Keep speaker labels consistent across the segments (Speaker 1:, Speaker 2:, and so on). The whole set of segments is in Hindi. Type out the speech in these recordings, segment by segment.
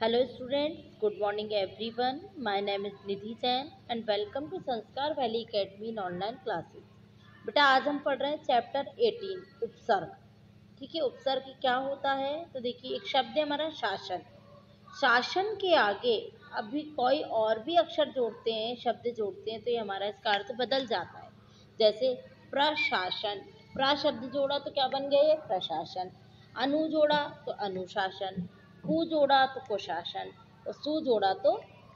Speaker 1: Hello students, good morning everyone. My name is Nidhi Jain and welcome to संस्कार valley academy in online classes. बेटा आज हम पढ़ रहे हैं चैप्टर 18 उपसर्ग। ठीक है, उपसर्ग क्या होता है? तो देखिए एक शब्द है हमारा शासन। शासन के आगे अभी कोई और भी अक्षर जोड़ते हैं, शब्द जोड़ते हैं तो ये हमारा इसका अर्थ बदल जाता है। जैसे प्रशासन, प्र शब्द जोड़ा तो क्या बन गया? ये प्रशासन। अनु जोड़ा तो अनुशासन, कु जोड़ा तो कुशासन और सु जोड़ा तो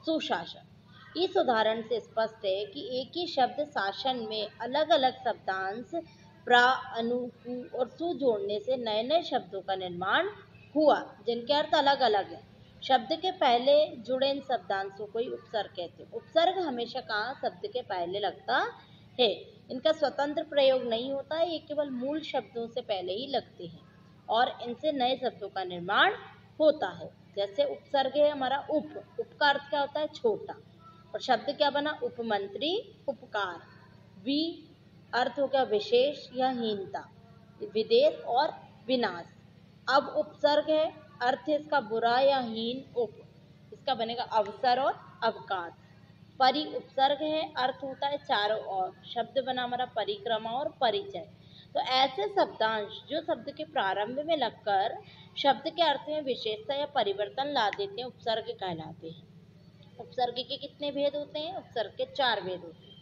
Speaker 1: सुशासन। इस उदाहरण से स्पष्ट है कि एक ही शब्द शासन में अलग अलग शब्दांश प्रा, अनु, कु और सु जोड़ने से नए नए शब्दों का निर्माण हुआ जिनके अर्थ अलग अलग है। शब्द के पहले जुड़े इन शब्दांशों को ही उपसर्ग कहते हैं। उपसर्ग हमेशा कहाँ शब्द के पहले लगता है, इनका स्वतंत्र प्रयोग नहीं होता है, ये केवल मूल शब्दों से पहले ही लगते हैं और इनसे नए शब्दों का निर्माण होता है। जैसे उपसर्ग है हमारा उप का अर्थ क्या होता है? छोटा। और शब्द क्या बना? उपमंत्री, उपकार। वि अर्थ हो गया विशेष या हीनता, विदेश और विनाश। अब उपसर्ग है, अर्थ है इसका बुरा या हीन, इसका बनेगा अवसर और अवकाश। परि उपसर्ग है, अर्थ होता है चारों ओर, शब्द बना हमारा परिक्रमा और परिचय। तो ऐसे शब्दांश जो शब्द के प्रारंभ में लगकर शब्द के अर्थ में विशेषता या परिवर्तन ला देते हैं उपसर्ग कहलाते हैं। उपसर्ग के कितने भेद होते हैं? उपसर्ग के 4 भेद होते हैं।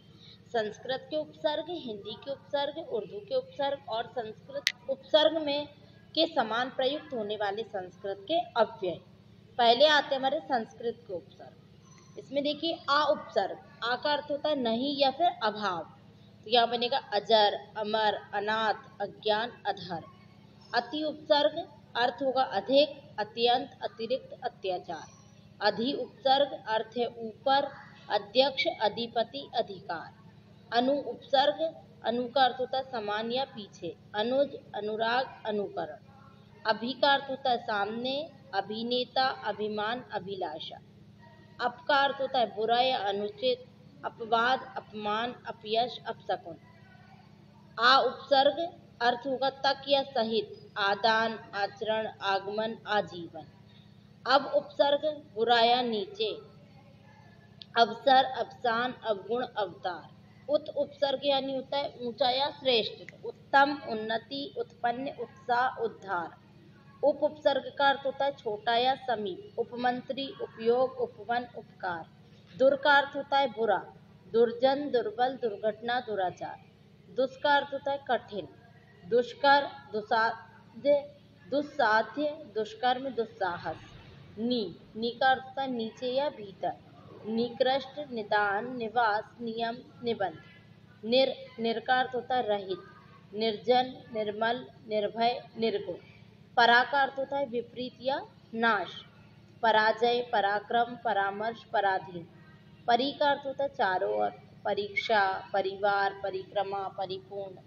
Speaker 1: संस्कृत के उपसर्ग, हिंदी के उपसर्ग, उर्दू के उपसर्ग और संस्कृत उपसर्ग में के समान प्रयुक्त होने वाले संस्कृत के अव्यय। पहले आते हमारे संस्कृत के उपसर्ग। इसमें देखिए आ उपसर्ग, आ का अर्थ होता है नहीं या फिर अभाव, तो यहाँ बनेगा अजर, अमर, अनाथ, अज्ञान, अधर। अति उपसर्ग अर्थ होगा अधिक, अत्यंत, अतिरिक्त, अत्याचार। अधि उपसर्ग अर्थ है ऊपर, अध्यक्ष, अधिपति, अधिकार। अनु उपसर्ग, अनु का अर्थ होता है समान या पीछे, अनुज, अनुराग, अनुकरण। अभि का अर्थ होता है सामने, अभिनेता, अभिमान, अभिलाषा। अप का अर्थ होता है बुरा या अनुचित, अपवाद, अपमान, अपयश, अपशकुन। आ उपसर्ग अर्थ होगा तक या सहित, आदान, आचरण, आगमन, आजीवन। अब उपसर्ग बुरा या नीचे, अवसर, अवसान, अवगुण, अवतार। उत उपसर्ग यानी होता है ऊंचा या श्रेष्ठ, उत्तम, उन्नति, उत्पन्न, उत्साह, उद्धार। उप उपसर्ग का अर्थ होता है छोटा या समीप, उपमंत्री, उपयोग, उपवन, उपकार। दुर का अर्थ होता है बुरा, दुर्जन, दुर्बल, दुर्घटना, दुराचार। दुष् का अर्थ होता है कठिन, दुष्कर, दुस्साध्य, दुस्साध्य, दुष्कर्म, दुस्साहस। नी का अर्थ होता है नीचे या भीतर, निकृष्ट, निदान, निवास, नियम, निबंध। निर का अर्थ होता है रहित, निर्जन, निर्मल, निर्भय, निर्गुण। परा का अर्थ होता है विपरीत या नाश, पराजय, पराक्रम, परामर्श, पराधीन। परि का अर्थ होता है चारों ओर, परीक्षा, परिवार, परिक्रमा, परिपूर्ण।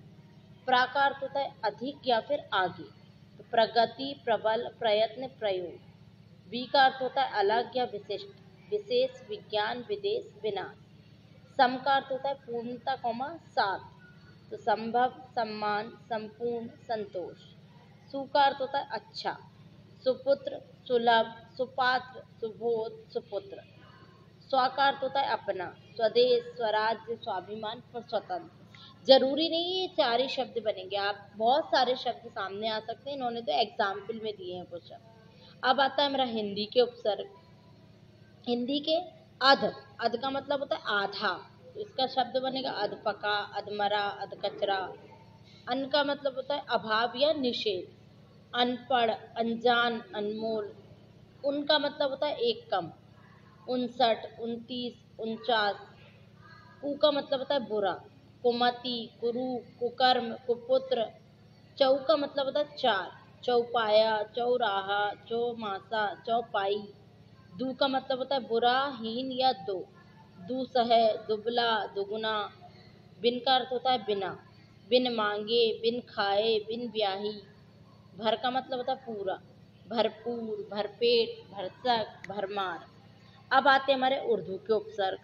Speaker 1: प्रा का अर्थ होता है अधिक या फिर आगे, तो प्रगति, प्रबल, प्रयत्न, प्रयोग। वि का अर्थ होता है अलग या विशिष्ट, विशेष, विज्ञान, विदेश, विनाश। सम का अर्थ होता है पूर्णता, साथ, तो संभव, सम्मान, संपूर्ण, संतोष। सु का अर्थ होता है अच्छा, सुपुत्र, सुलभ, सुपात्र, सुबोध, सुपुत्र। स्व का अर्थ होता है अपना, स्वदेश, स्वराज्य, स्वाभिमान और स्वतंत्र। जरूरी नहीं ये 4 ही शब्द बनेंगे, आप बहुत सारे शब्द सामने आ सकते हैं, इन्होंने तो एग्जाम्पल में दिए हैं कुछ शब्द। अब आता है मेरा हिंदी के उपसर्ग। हिंदी के अध, अध का मतलब होता है आधा, तो इसका शब्द बनेगा अधपका, अधमरा, अधकचरा। अन का मतलब होता है अभाव या निषेध, अनपढ़, अनजान, अनमोल। उनका मतलब होता है एक कम, 59, 29, 49। कु का मतलब होता है बुरा, कुमति, कुरु, कुकर्म, कुपुत्र। चौ का मतलब होता है 4, चौपाया, चौराहा, चौमासा, चौपाई। दू का मतलब होता है बुरा, हीन या दो, दूसह, दुबला, दुगुना। बिन का अर्थ होता है बिना, बिन मांगे, बिन खाए, बिन ब्याही। भर का मतलब होता है पूरा, भरपूर, भरपेट, भरसक, भरमार। अब आते हैं हमारे उर्दू के उपसर्ग।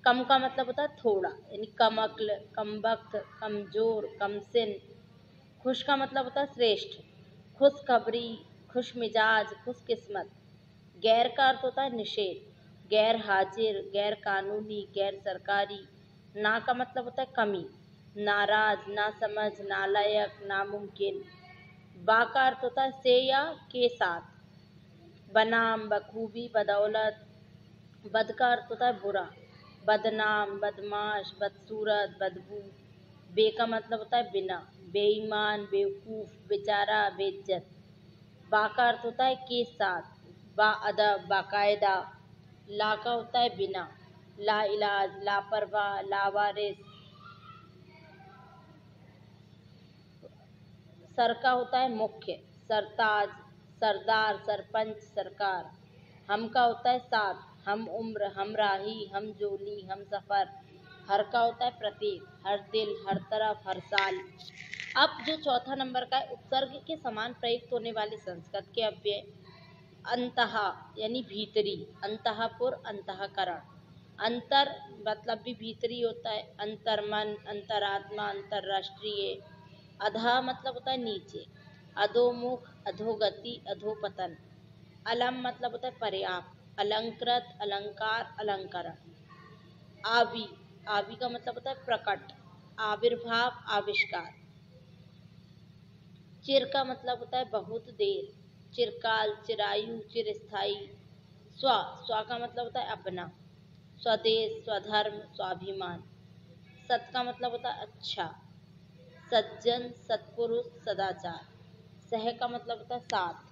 Speaker 1: कम का मतलब होता है थोड़ा, यानी कमक्ल, कमबख्त, कमजोर, कमसिन। खुश का मतलब होता है श्रेष्ठ, खुशखबरी, खुश मिजाज, खुशकिस्मत। गैर का अर्थ होता है निषेध, गैर हाजिर, गैर कानूनी, गैर सरकारी। ना का मतलब होता है कमी, नाराज, ना समझ, नालायक, नामुमकिन। बा का अर्थ होता है से या के साथ, बनाम, बखूबी, बदौलत। बद का अर्थ होता है बुरा, बदनाम, बदमाश, बदसूरत, बदबू। बे का मतलब होता है बिना, बेईमान, बेवकूफ, बेचारा, बेइज्जत। बा का अर्थ होता है के साथ, बाअदब, बाकायदा। ला का होता है बिना, ला इलाज, लापरवाह, लावारिस। सर का होता है मुख्य, सरताज, सरदार, सरपंच, सरकार। हम का होता है साथ, हम उम्र, हमराही, हम जोली, हम सफ़र। हर का होता है प्रतीक, हर दिल, हर तरफ, हर साल। अब जो चौथा नंबर का है, उपसर्ग के समान प्रयुक्त होने वाले संस्कृत के अव्यय। अंतः यानी भीतरी, अंतःपुर, अंतःकरण। अंतर मतलब भी भीतरी होता है, अंतर्मन, अंतरात्मा, अंतरराष्ट्रीय। अधः मतलब होता है नीचे, अधोमुख, अधोगति, अधोपतन। अलम मतलब होता है पर्याप्त, अलंकृत, अलंकार, अलंकरण। आवि, आवि का मतलब होता है प्रकट, आविर्भाव, आविष्कार। चिर का मतलब होता है बहुत देर, चिरकाल, चिरायु, चिरस्थायी। स्व, स्व का मतलब होता है अपना, स्वदेश, स्वधर्म, स्वाभिमान। सत का मतलब होता है अच्छा, सज्जन, सत्पुरुष, सदाचार। सह का मतलब होता है साथ,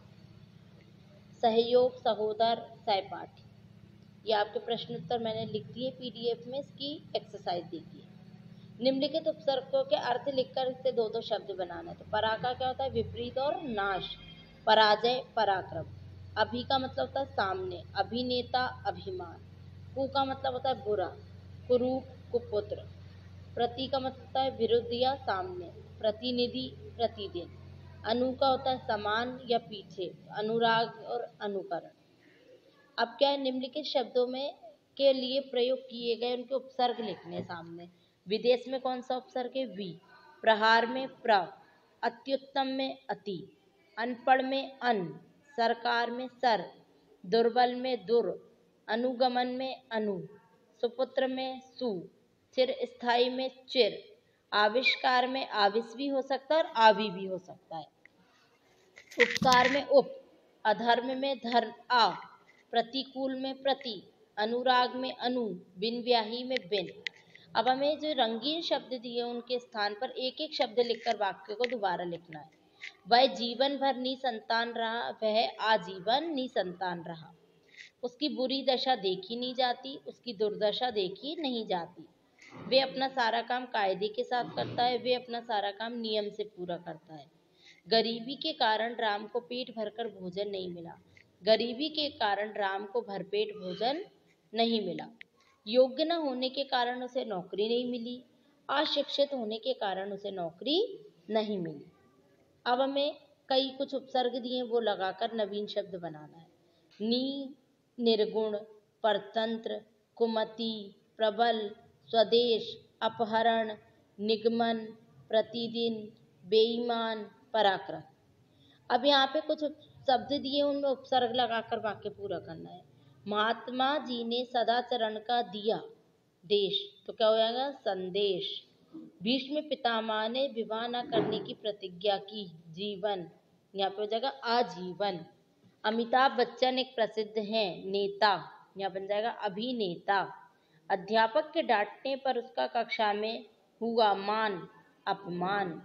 Speaker 1: सहयोग, सहोदर, सहपाठी। ये आपके प्रश्न उत्तर मैंने लिख दिए पीडीएफ में, इसकी एक्सरसाइज देखिए। निम्नलिखित उपसर्गों के अर्थ लिखकर इससे दो दो शब्द बनाना है। तो परा का क्या होता है विपरीत और नाश, पराजय, पराक्रम। अभि का मतलब होता है सामने, अभिनेता, अभिमान। कु का मतलब होता है बुरा, कुरूप, कुपुत्र। प्रति का मतलब होता है विरुद्ध या सामने, प्रतिनिधि, प्रतिदिन। अनु का होता है समान या पीछे, अनुराग और अनुकरण। अब क्या है, निम्नलिखित शब्दों में के लिए प्रयोग किए गए उनके उपसर्ग लिखने सामने। विदेश में कौन सा उपसर्ग है वी, प्रहार में प्र, अत्युत्तम में अति, अनपढ़ में अन, सरकार में सर, दुर्बल में दुर, अनुगमन में अनु, सुपुत्र में सु, चिर स्थायी में चिर, आविष्कार में आविष भी हो सकता है और आवी भी हो सकता है। उपकार में उप, अधर्म में धर्म आ, प्रतिकूल में प्रति, अनुराग में अनु, बिन ब्याही में बिन। अब हमें जो रंगीन शब्द दिए उनके स्थान पर एक एक शब्द लिखकर वाक्य को दोबारा लिखना है। वह जीवन भर निसंतान रहा, वह आजीवन निसंतान रहा। उसकी बुरी दशा देखी नहीं जाती, उसकी दुर्दशा देखी नहीं जाती। वे अपना सारा काम कायदे के साथ करता है, वे अपना सारा काम नियम से पूरा करता है। गरीबी के कारण राम को पेट भरकर भोजन नहीं मिला, गरीबी के कारण राम को भरपेट भोजन नहीं मिला। योग्य न होने के कारण उसे नौकरी नहीं मिली, अशिक्षित होने के कारण उसे नौकरी नहीं मिली। अब हमें कई कुछ उपसर्ग दिए वो लगाकर नवीन शब्द बनाना है। नी, निर्गुण, परतंत्र, कुमति, प्रबल, स्वदेश, अपहरण, निगमन, प्रतिदिन, बेईमान, पराक्रम। अब यहाँ पे कुछ शब्द दिए उनमें उपसर्ग लगाकर वाक्य पूरा करना है। महात्मा जी ने सदाचरण का दिया देश, तो क्या हो जाएगा संदेश। भीष्म पितामह ने विवाह न करने की प्रतिज्ञा की, जीवन, यहाँ पे हो जाएगा आजीवन। अमिताभ बच्चन एक प्रसिद्ध हैं नेता, यहाँ बन जाएगा अभिनेता। अध्यापक के डांटने पर उसका कक्षा में हुआ मान अपमान।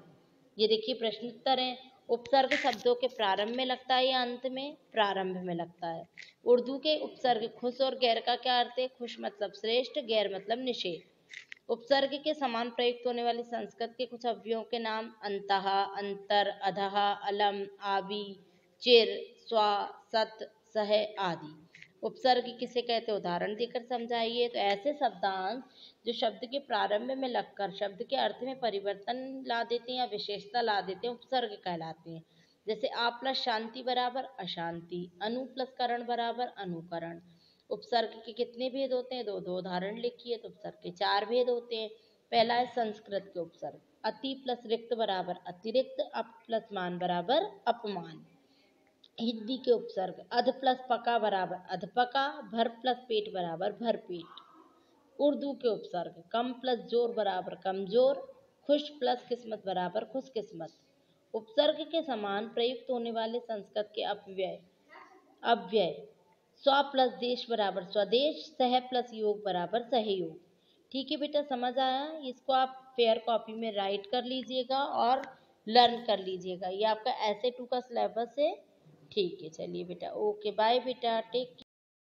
Speaker 1: ये देखिए प्रश्न उत्तर है। उपसर्ग शब्दों के प्रारंभ में लगता है या अंत में, प्रारंभ में लगता है। उर्दू के उपसर्ग खुश और गैर का क्या अर्थ है, खुश मतलब श्रेष्ठ, गैर मतलब निषेध। उपसर्ग के समान प्रयुक्त होने वाले संस्कृत के कुछ अव्ययों के नाम अंतः, अंतर, अधः, अलम, आवी, चिर, स्वा, सत, सह आदि। उपसर्ग किसे कहते हैं उदाहरण देकर समझाइए। तो ऐसे शब्दांश जो शब्द के प्रारंभ में लगकर शब्द के अर्थ में परिवर्तन ला देते हैं या विशेषता ला देते हैं उपसर्ग कहलाते हैं। जैसे आ प्लस शांति बराबर अशांति, अनु प्लस करण बराबर अनुकरण। उपसर्ग के कितने भेद होते हैं, दो दो उदाहरण लिखिए। तो उपसर्ग के चार भेद होते हैं। पहला है संस्कृत के उपसर्ग, अति प्लस रिक्त बराबर अतिरिक्त, अप प्लस मान बराबर अपमान। हिंदी के उपसर्ग। अध प्लस पका बराबर अधपका, भर प्लस पेट बराबर भरपेट। उर्दू के उपसर्ग। कम प्लस जोर बराबर कमजोर, खुश प्लस किस्मत बराबर खुशकिस्मत। उपसर्ग के समान प्रयुक्त होने वाले संस्कृत के अव्यय। अव्यय स्व प्लस देश बराबर स्वदेश, सह प्लस योग बराबर सहयोग। ठीक है बेटा, समझ आया? इसको आप फेयर कॉपी में राइट कर लीजिएगा और लर्न कर लीजिएगा। ये आपका ऐसे 2 का सिलेबस है। ठीक है, चलिए बेटा, ओके बाय बेटा, टेक